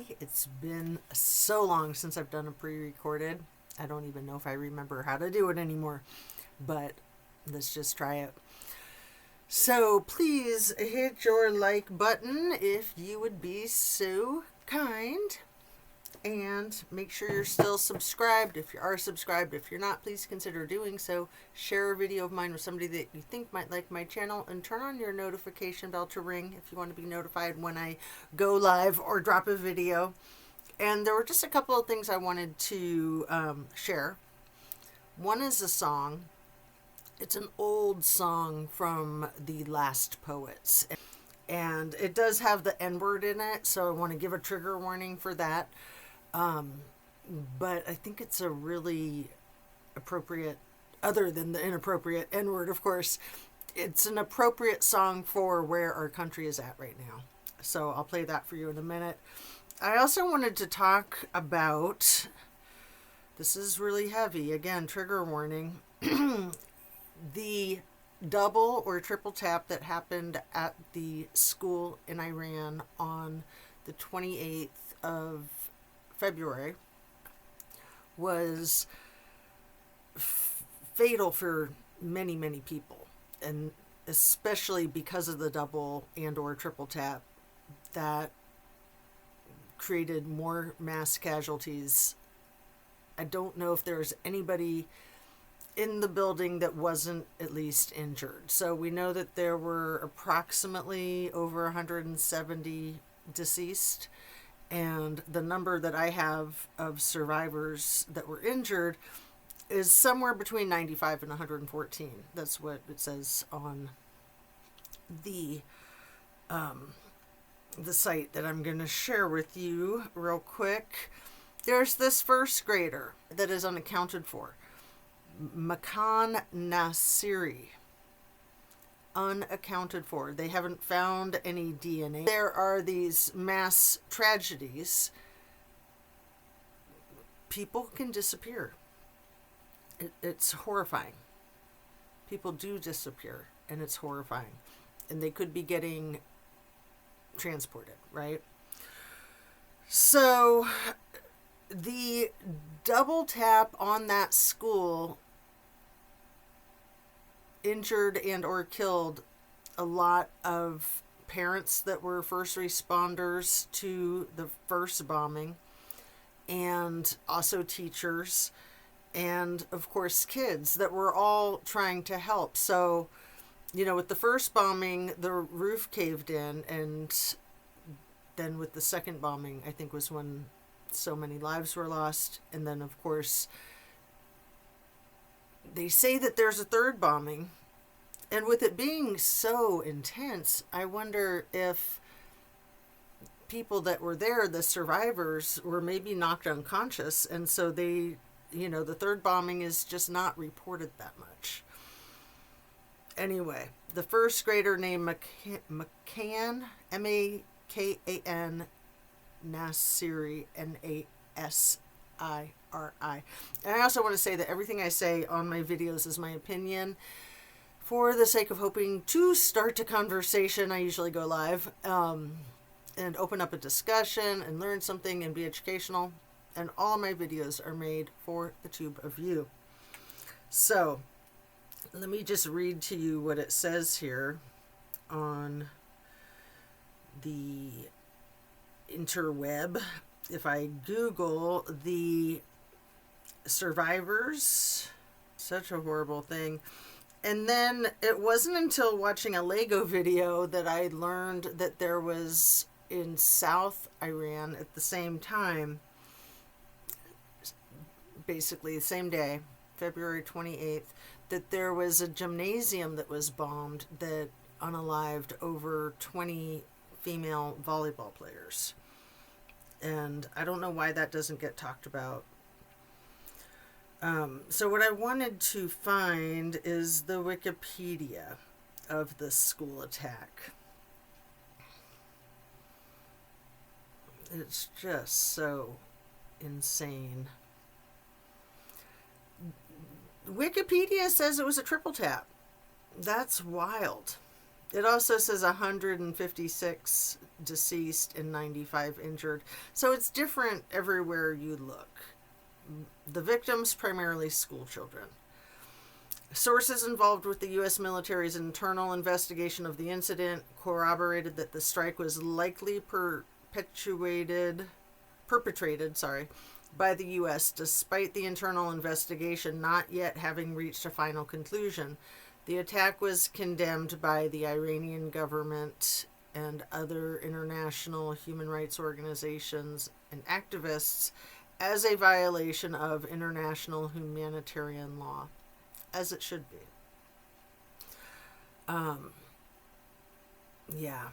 everybody. It's been so long since I've done a pre-recorded. I don't even know if I remember how to do it anymore, but let's just try it. So please hit your like button if you would be so kind. And make sure you're still subscribed. If you are subscribed, if you're not, please consider doing so. Share a video of mine with somebody that you think might like my channel, and turn on your notification bell to ring if you want to be notified when I go live or drop a video. And there were just a couple of things I wanted to share. One is a song. It's an old song from the Last Poets, and it does have the N-word in it, so I want to give a trigger warning for that. But I think it's a really appropriate, other than the inappropriate N-word, of course, it's an appropriate song for where our country is at right now. So I'll play that for you in a minute. I also wanted to talk about, this is really heavy, again, trigger warning, the double or triple tap that happened at the school in Iran on the 28th of February was fatal for many, many people, and especially because of the double and or triple tap that created more mass casualties. I don't know if there's anybody in the building that wasn't at least injured. So we know that there were approximately over 170 deceased, and the number that I have of survivors that were injured is somewhere between 95 and 114. That's what it says on the site that I'm going to share with you real quick. There's this first grader that is unaccounted for, Makan Nasiri, unaccounted for. They haven't found any DNA. There are these mass tragedies. People can disappear. It's horrifying. People do disappear, and it's horrifying. And they could be getting transported, right? So the double tap on that school injured and or killed a lot of parents that were first responders to the first bombing, and also teachers, and of course kids that were all trying to help. So, you know, with the first bombing, the roof caved in, and then with the second bombing, I think was when so many lives were lost. And then of course they say that there's a third bombing, and with it being so intense, I wonder if people that were there, the survivors, were maybe knocked unconscious, and so they, you know, the third bombing is just not reported that much. Anyway, the first grader named Makan, M-A-K-A-N, Nasiri, N-A-S-I-R-I. And I also want to say that everything I say on my videos is my opinion. For the sake of hoping to start a conversation, I usually go live and open up a discussion and learn something and be educational. And all of my videos are made for the tube of you. So let me just read to you what it says here on the interweb. If I Google the survivors, such a horrible thing. And then it wasn't until watching a Lego video that I learned that there was in South Iran at the same time, basically the same day, February 28th, that there was a gymnasium that was bombed that unalived over 20 female volleyball players. And I don't know why that doesn't get talked about. So what I wanted to find is the Wikipedia of the school attack. It's just so insane. Wikipedia says it was a triple tap. That's wild. It also says 156 deceased and 95 injured. So it's different everywhere you look. The victims, primarily school children. Sources involved with the U.S. military's internal investigation of the incident corroborated that the strike was likely perpetrated by the U.S. despite the internal investigation not yet having reached a final conclusion. The attack was condemned by the Iranian government and other international human rights organizations and activists as a violation of international humanitarian law, as it should be. Yeah.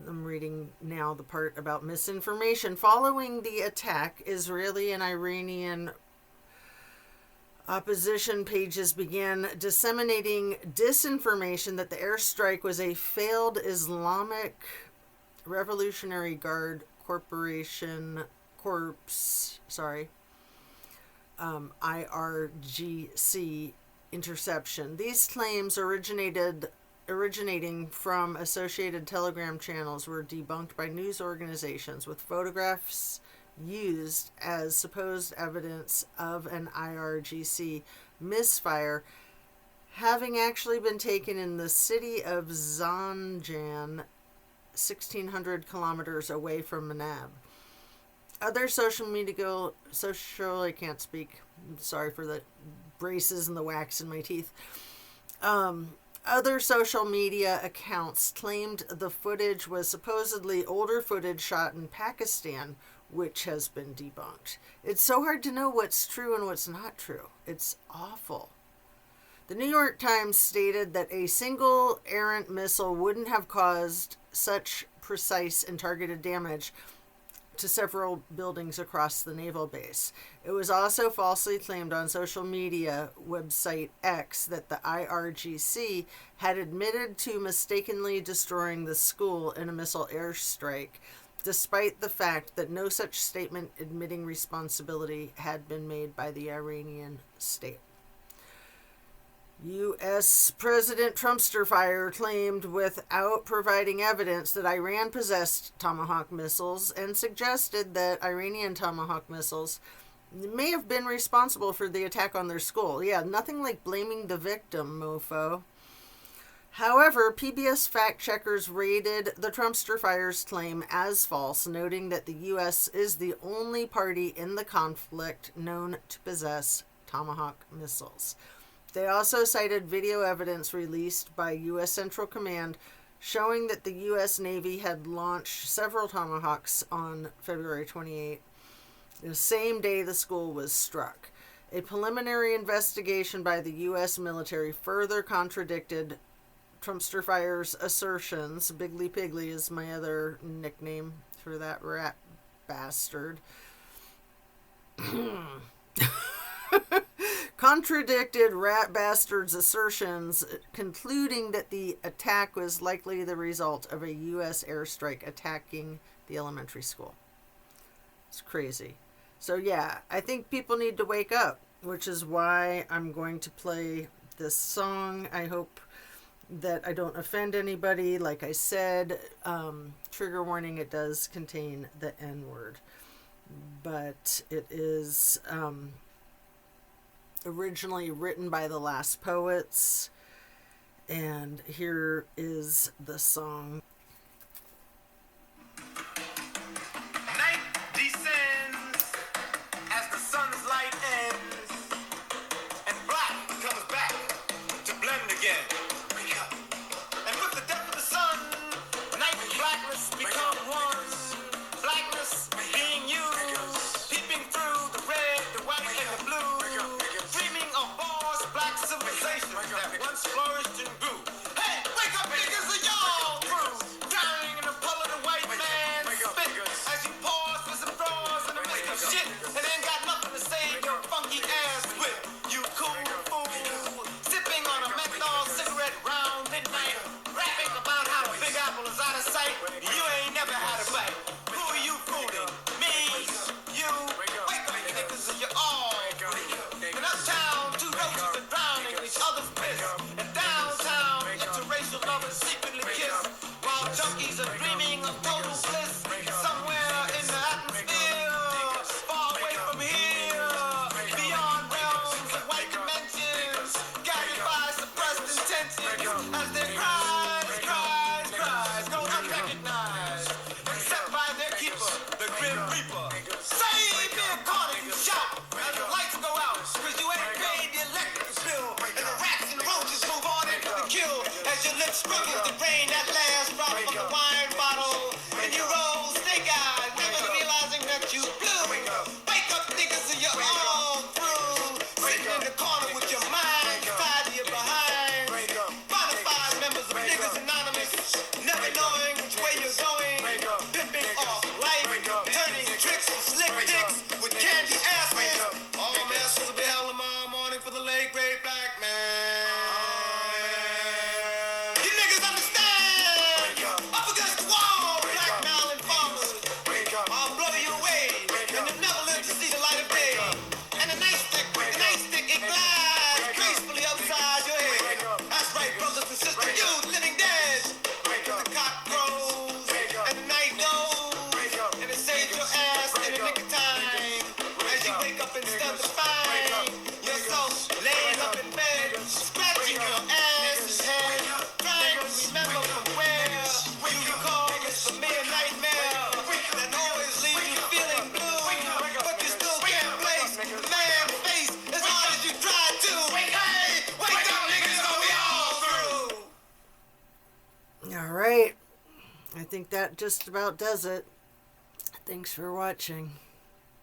I'm reading now the part about misinformation. Following the attack, Israeli and Iranian opposition pages began disseminating disinformation that the airstrike was a failed Islamic Revolutionary Guard IRGC interception. These claims originating from associated Telegram channels were debunked by news organizations, with photographs used as supposed evidence of an IRGC misfire having actually been taken in the city of Zanjan, 1,600 kilometers away from Manab. Other I can't speak. I'm sorry for the braces and the wax in my teeth. Other social media accounts claimed the footage was supposedly older footage shot in Pakistan, which has been debunked. It's so hard to know what's true and what's not true. It's awful. The New York Times stated that a single errant missile wouldn't have caused such precise and targeted damage to several buildings across the naval base. It was also falsely claimed on social media website X that the IRGC had admitted to mistakenly destroying the school in a missile airstrike, despite the fact that no such statement admitting responsibility had been made by the Iranian state. U.S. President Trumpster Fire claimed without providing evidence that Iran possessed Tomahawk missiles and suggested that Iranian Tomahawk missiles may have been responsible for the attack on their school. Yeah, nothing like blaming the victim, mofo. However, PBS fact-checkers rated the Trumpster Fire's claim as false, noting that the U.S. is the only party in the conflict known to possess Tomahawk missiles. They also cited video evidence released by U.S. Central Command showing that the U.S. Navy had launched several Tomahawks on February 28, the same day the school was struck. A preliminary investigation by the U.S. military further contradicted Trumpster Fire's assertions. Biggly Piggly is my other nickname for that rat bastard. Contradicted rat bastard's assertions, concluding that the attack was likely the result of a U.S. airstrike attacking the elementary school. It's crazy. So yeah, I think people need to wake up, which is why I'm going to play this song. I hope that I don't offend anybody. Like I said, trigger warning, it does contain the N-word. But it is originally written by the Last Poets, and here is the song. Night descends as the sun's light ends, and black comes back to blend again. Wake up. And with the death of the sun, night and blackness become one. Blackness being used, peeping through the red, the white, and the blue. Dreaming of Boss black civilization that once flourished and grew. Hey, wake up, niggas, are y'all through? Dying in the pull of the white man's spit as you pause for some drawers in the midst of shit and ain't got nothing to save your funky ass with. You cool fool, sipping on a menthol cigarette round midnight, rapping about how the Big Apple is out of sight. You ain't never think that just about does it. Thanks for watching.